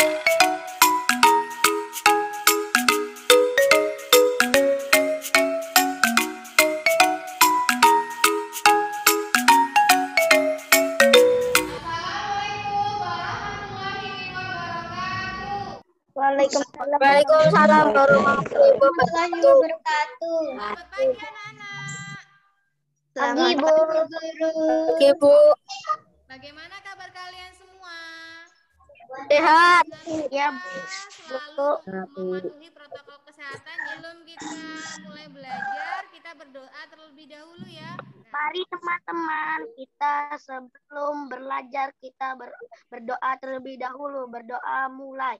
Waalaikumsalam warahmatullahi wabarakatuh. Selamat pagi anak-anak. Pagi, Bu. Oke, Bu. Bagaimana kabar kalian semua? Sehat. Ya, selalu mematuhi protokol kesehatan ya. Sebelum kita mulai belajar, kita berdoa terlebih dahulu ya. Mari teman-teman, kita sebelum belajar kita berdoa terlebih dahulu. Berdoa mulai.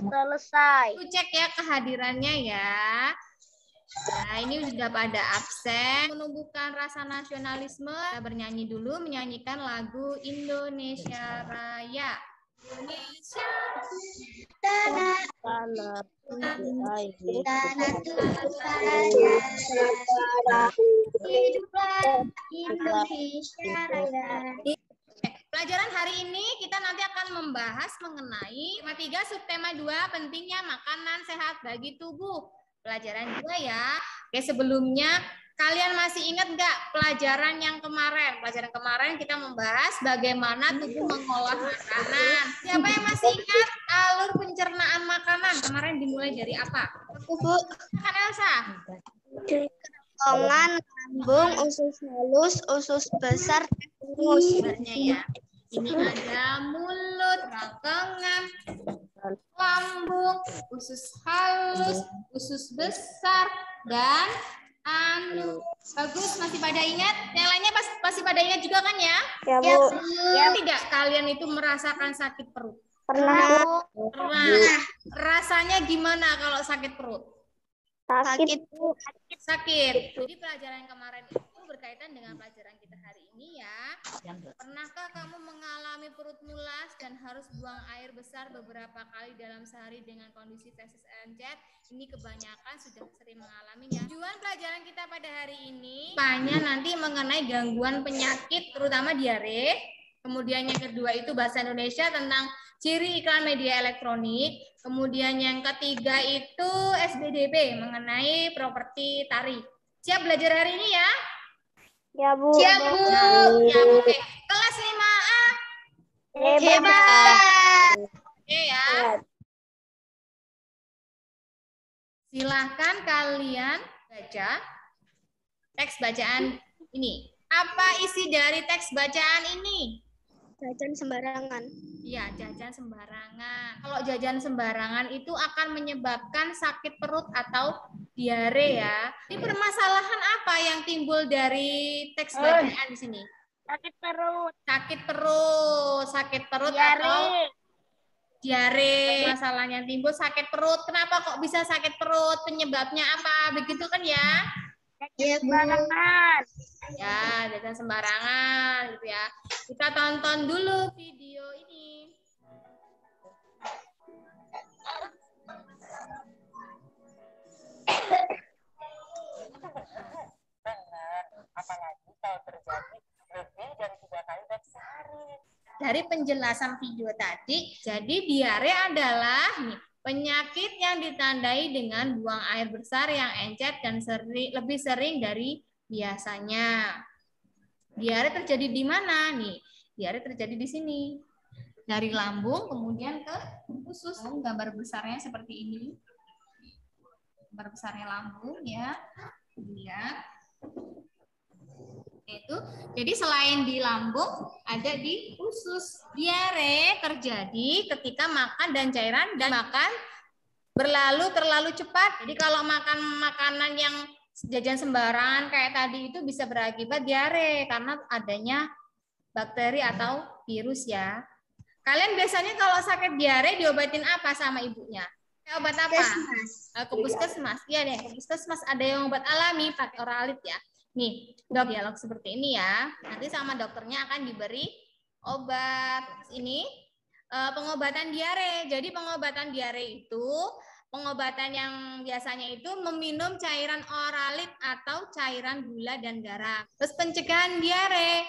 Selesai. Cek ya kehadirannya ya. Nah, ini sudah pada absen. Menumbuhkan rasa nasionalisme, kita bernyanyi dulu, menyanyikan lagu Indonesia Raya. Indonesia Tanah hiduplah Indonesia Raya. Pelajaran hari ini kita nanti akan membahas mengenai tema 3 subtema 2 pentingnya makanan sehat bagi tubuh. Pelajaran 2 ya. Oke, sebelumnya kalian masih ingat nggak pelajaran yang kemarin? Pelajaran kemarin kita membahas bagaimana tubuh mengolah makanan. Siapa yang masih ingat alur pencernaan makanan? Kemarin dimulai dari apa? Bu. Kan Elsa? Kerongkongan, lambung, usus halus, usus besar, usus. Sebenarnya ya. Ini ada mulut, rongkongan, lambung, usus halus, usus besar, dan anu. Bagus, masih pada ingat? Yang lainnya pasti pada ingat juga kan ya? Ya, Bu. Ya. Tidak kalian itu merasakan sakit perut? Pernah. Pernah. Rasanya gimana kalau sakit perut? Sakit, Bu. Sakit. Jadi pelajaran kemarin itu berkaitan dengan pelajaran kita hari ini ya. Pernahkah kamu mengalami perut mulas dan harus buang air besar beberapa kali dalam sehari dengan kondisi feses encet? Ini kebanyakan sudah sering mengalaminya. Tujuan pelajaran kita pada hari ini banyak nanti mengenai gangguan penyakit terutama diare. Kemudian yang kedua itu bahasa Indonesia tentang ciri iklan media elektronik. Kemudian yang ketiga itu SBDP mengenai properti tarif. Siap belajar hari ini ya? Ya, Bu. Siap, Bu. Ya, oke. Kelas 5A. Hebat. Oke ya. Silahkan kalian baca teks bacaan ini. Apa isi dari teks bacaan ini? Jajan sembarangan. Iya, jajan sembarangan. Kalau jajan sembarangan itu akan menyebabkan sakit perut atau diare ya. Ini permasalahan apa yang timbul dari teks bacaan di sini? Sakit perut. Sakit perut, sakit perut Diare. atau diare. Masalah yang timbul sakit perut. Kenapa kok bisa sakit perut? Penyebabnya apa? Begitu kan ya? Jajan sembarangan. Ya, jajan sembarangan gitu ya. Kita tonton dulu video ini. Benar, apalagi kalau terjadi lebih dari 3 kali dalam sehari. Dari penjelasan video tadi, jadi diare adalah penyakit yang ditandai dengan buang air besar yang encet dan lebih sering dari biasanya. Diare terjadi di mana nih? Diare terjadi di sini. Dari lambung kemudian ke usus. Gambar besarnya seperti ini. Gambar besarnya lambung ya. Lihat. Itu. Jadi selain di lambung ada di usus. Diare terjadi ketika makan dan cairan dan makan berlalu terlalu cepat. Jadi kalau makan makanan yang jajan sembarangan kayak tadi itu bisa berakibat diare karena adanya bakteri atau virus ya. Kalian biasanya kalau sakit diare diobatin apa sama ibunya? Obat apa? Ke puskesmas. Iya deh, ke puskesmas ada yang obat alami pakai oralit ya. Nih, dok dialog seperti ini ya. Nanti sama dokternya akan diberi obat ini. pengobatan diare. Jadi pengobatan diare itu pengobatan yang biasanya itu meminum cairan oralit atau cairan gula dan garam. Terus pencegahan diare.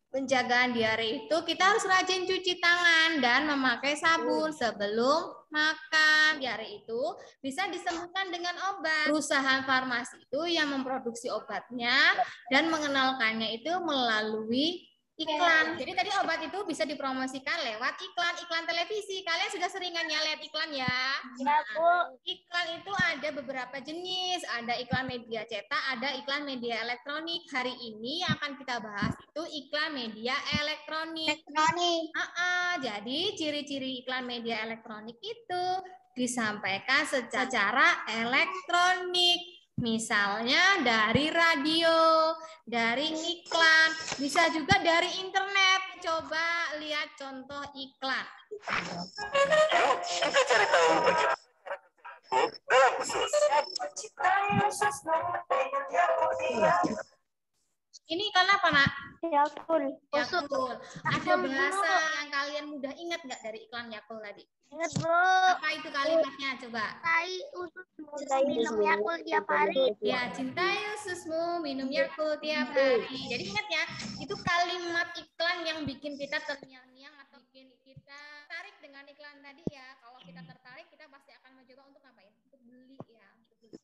Penjagaan diare itu kita harus rajin cuci tangan dan memakai sabun sebelum makan. Diare itu bisa disembuhkan dengan obat. Perusahaan farmasi itu yang memproduksi obatnya dan mengenalkannya itu melalui iklan. Jadi tadi obat itu bisa dipromosikan lewat iklan televisi. Kalian sudah seringan ya lihat iklan ya? Ya, Bu. Iklan itu ada beberapa jenis. Ada iklan media cetak, ada iklan media elektronik. Hari ini yang akan kita bahas itu iklan media elektronik. Jadi ciri-ciri iklan media elektronik itu disampaikan secara elektronik. Misalnya dari radio, dari iklan, bisa juga dari internet. Coba lihat contoh iklan. Yuk, kita cari tahu bagaimana dalam khusus. Ini iklan apa, Nak? Yakul. Yakul. Ada bahasa yang kalian mudah ingat nggak dari iklan Yakul tadi? Ingat, Bu. Apa itu kalimatnya? Coba. Cintai ususmu, minum Yakul tiap hari. Ya, cintai ususmu, minum Yakult tiap hari. Jadi ingat ya, itu kalimat iklan yang bikin kita terngiang-ngiang atau bikin kita tertarik dengan iklan tadi ya. Kalau kita tertarik, kita pasti akan mencoba untuk ngapain? Untuk beli ya. Untuk beli.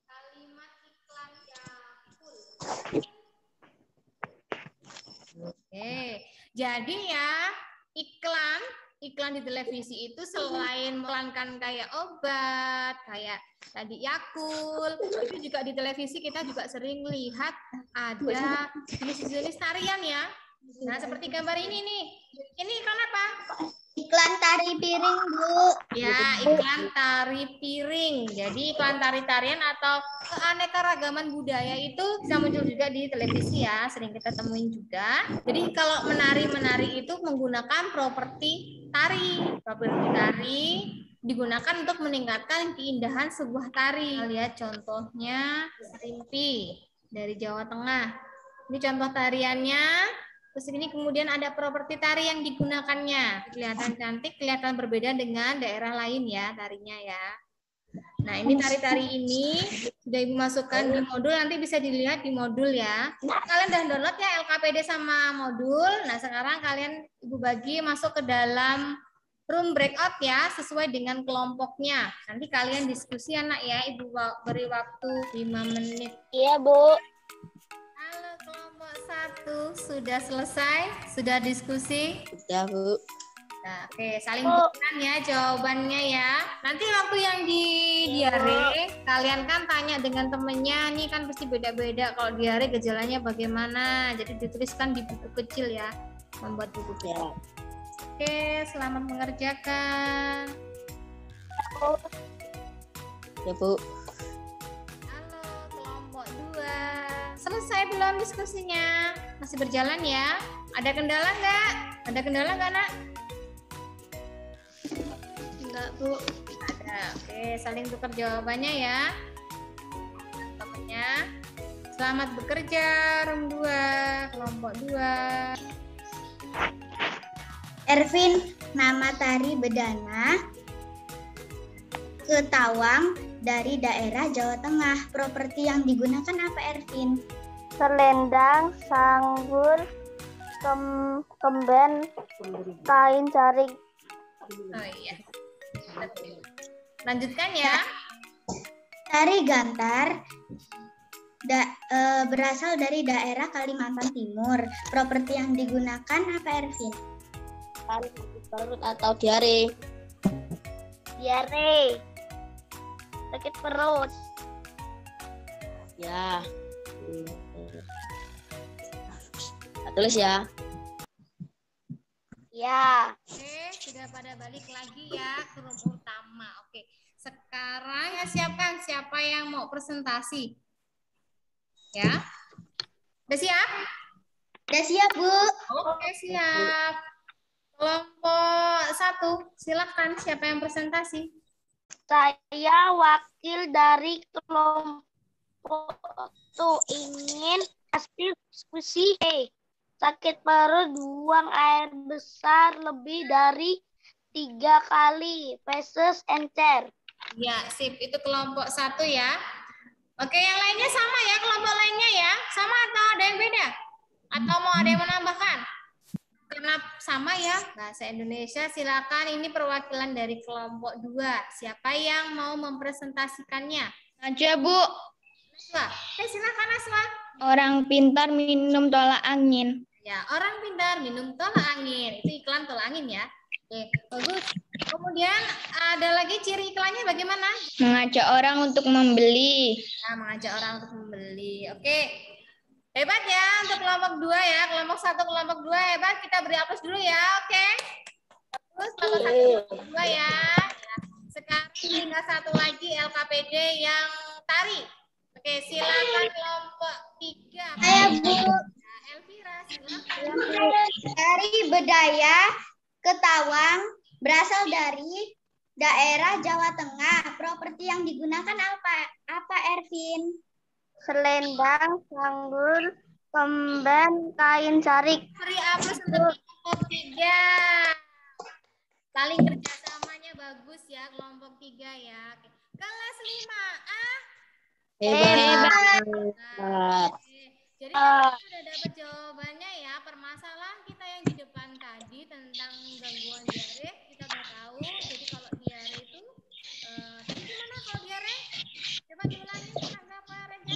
Kalimat iklan Yakult. Oke, jadi ya iklan di televisi itu selain melankan kayak obat, kayak tadi Yakult, itu juga di televisi kita juga sering lihat ada jenis-jenis tarian ya. Nah, seperti gambar ini nih. Ini iklan apa? Iklan tari piring, Bu. Ya, iklan tari piring. Jadi iklan tari-tarian atau keanekaragaman budaya itu bisa muncul juga di televisi ya, sering kita temuin juga. Jadi kalau menari-menari itu menggunakan properti tari. Properti tari digunakan untuk meningkatkan keindahan sebuah tari. Kita lihat contohnya Rimpi dari Jawa Tengah. Ini contoh tariannya. Terus ini kemudian ada properti tari yang digunakannya. Kelihatan cantik, kelihatan berbeda dengan daerah lain ya tarinya ya. Nah, ini tari-tari ini sudah Ibu masukkan di modul, nanti bisa dilihat di modul ya. Kalian udah download ya LKPD sama modul. Nah, sekarang kalian Ibu bagi masuk ke dalam room breakout ya, sesuai dengan kelompoknya. Nanti kalian diskusi anak ya, Ibu beri waktu 5 menit. Iya, Bu. Halo kelompok 1, sudah selesai? Sudah diskusi? Sudah, Bu. Nah, oke, saling berikan ya jawabannya ya. Nanti waktu yang di diare, kalian kan tanya dengan temennya, nih kan pasti beda-beda. Kalau diare gejalanya bagaimana? Jadi dituliskan di buku kecil ya, membuat buku kecil. Oke, selamat mengerjakan. Ya, Bu. Halo kelompok 2. Selesai belum diskusinya? Masih berjalan ya? Ada kendala nggak? Ada kendala nggak, Nak? Enggak, Bu. Ada. Oke, saling tukar jawabannya ya. Temennya. Selamat bekerja, room 2, kelompok 2. Ervin, nama tari bedana Ketawang dari daerah Jawa Tengah. Properti yang digunakan apa, Ervin? Selendang, sanggul, kemben, kain jaring. Oh iya. Lanjutkan ya. Tari gantar berasal dari daerah Kalimantan Timur. Properti yang digunakan apa, Ervin? Perut atau diare. Diare. Sakit perut. Ya. Tulis ya. Ya. Oke, sudah pada balik lagi ya ke room utama. Oke, sekarang ya siapkan siapa yang mau presentasi. Ya. Udah siap? Udah siap, Bu. Oke, siap. Kelompok 1, silakan siapa yang presentasi? Saya wakil dari kelompok 1 ingin hasil diskusi. Sakit perut, buang air besar lebih dari 3 kali. Feses, encer. Ya, sip. Itu kelompok 1 ya. Oke, yang lainnya sama ya, kelompok lainnya ya. Sama atau ada yang beda? Atau mau ada yang menambahkan? Karena sama ya, bahasa Indonesia. Silakan, ini perwakilan dari kelompok 2. Siapa yang mau mempresentasikannya? Aja, Bu. Naswa. Silakan Naswa. Orang pintar minum tolak angin. Ya, orang pintar minum tolak angin. Itu iklan tolak angin ya. Oke, bagus. Kemudian ada lagi ciri iklannya bagaimana? Mengajak orang untuk membeli. Nah, mengajak orang untuk membeli. Oke. Hebat ya untuk kelompok 2 ya. Kelompok 1, kelompok 2 hebat. Kita beri aplaus dulu ya. Oke. Terus kelompok 1, kelompok 2 ya. Sekarang tinggal satu lagi LKPD yang tari. Oke, silakan kelompok 3. Saya, Bu. Nah, Elvira, silakan. Dari Bedaya ke Tawang, berasal dari daerah Jawa Tengah. Properti yang digunakan apa Ervin? Selendang, sanggul, kemben, kain sarik. Beri aplaus untuk kelompok 3. Saling kerjasamanya bagus ya kelompok 3 ya. Oke. Kelas 5A. Hebat. Nah, oke. Jadi kita sudah dapat jawabannya ya. Permasalahan kita yang di depan tadi tentang gangguan diare kita udah tahu. Jadi kalau diare itu tadi gimana kalau diare? Coba diulangi apa Reza?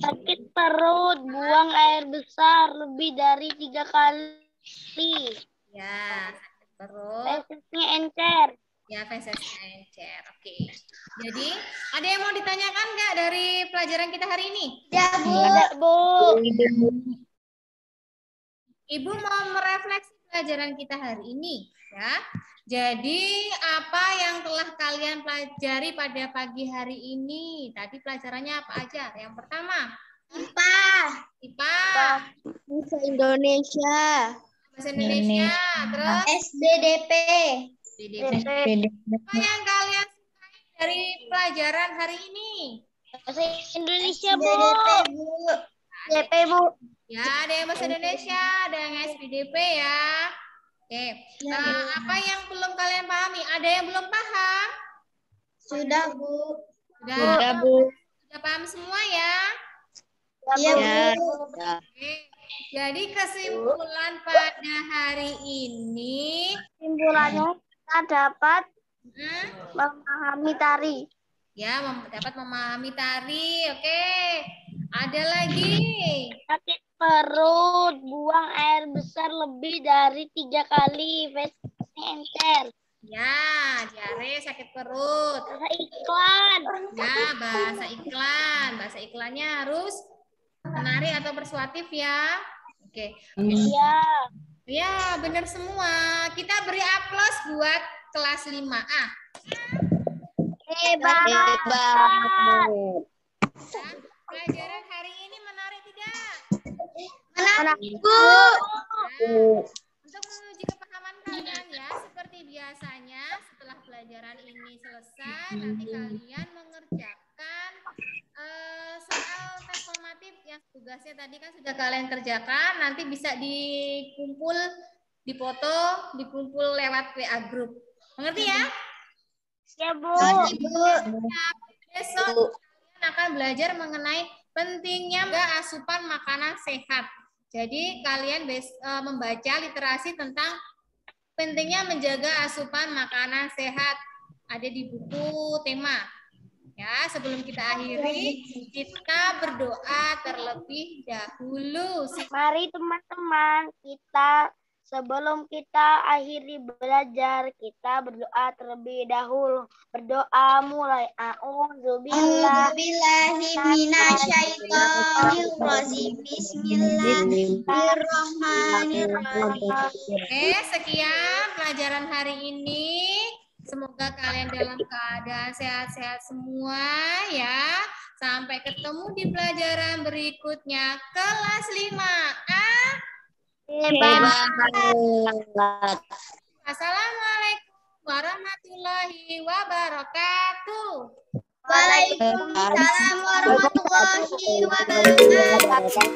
Sakit perut, buang air besar lebih dari 3 kali. Ya, sakit perut. Fesesnya encer. Ya, fesesnya encer. Oke. Jadi, ada yang mau ditanyakan nggak dari pelajaran kita hari ini? Ya, Bu. Ibu mau merefleksi pelajaran kita hari ini, ya. Jadi, apa yang telah kalian pelajari pada pagi hari ini? Tadi pelajarannya apa aja? Yang pertama, IPA. IPA, Bahasa Indonesia. bahasa Indonesia, terus SBDP. PDP. Apa yang kalian sukai dari pelajaran hari ini? Bahasa Indonesia, Bu. SBDP, Bu. Ya, ada yang bahasa Indonesia, ada yang SPDP ya. Oke. Apa yang belum kalian pahami? Ada yang belum paham? Sudah, Bu. Sudah, Bu. Sudah paham semua ya? Iya, Bu. Oke. Jadi kesimpulan pada hari ini, Kesimpulannya kita dapat hmm, memahami tari. ya dapat memahami tari. Oke. Ada lagi. Sakit perut, buang air besar lebih dari 3 kali. Fesesnya encer. Ya, diare, sakit perut. Bahasa iklan. Ya, bahasa iklan. Bahasa iklannya harus menarik atau persuasif ya. Oke. Iya. Ya, benar semua. Kita beri aplaus buat kelas 5A. Hebat. Ya, pelajaran hari ini menarik tidak? Menarik, Bu. Nah, untuk menguji kepahaman kalian ya, seperti biasanya setelah pelajaran ini selesai, nanti kalian mengerjakan soal tes formatif yang tugasnya tadi kan sudah kalian kerjakan, nanti bisa dikumpul, dipoto, dikumpul lewat WA group. Mengerti ya? Ya, Bu. Besok kalian akan belajar mengenai pentingnya asupan makanan sehat. Jadi kalian membaca literasi tentang pentingnya menjaga asupan makanan sehat. Ada di buku tema. Ya, sebelum kita akhiri, kita berdoa terlebih dahulu. Mari teman-teman, sebelum kita akhiri belajar, kita berdoa terlebih dahulu. Berdoa mulai. A'udzubillahi Bismillahirrahmanirrahim. Oke, sekian pelajaran hari ini. Semoga kalian dalam keadaan sehat-sehat semua ya. Sampai ketemu di pelajaran berikutnya kelas 5A. Hebat. Assalamualaikum warahmatullahi wabarakatuh. Waalaikumsalam warahmatullahi wabarakatuh.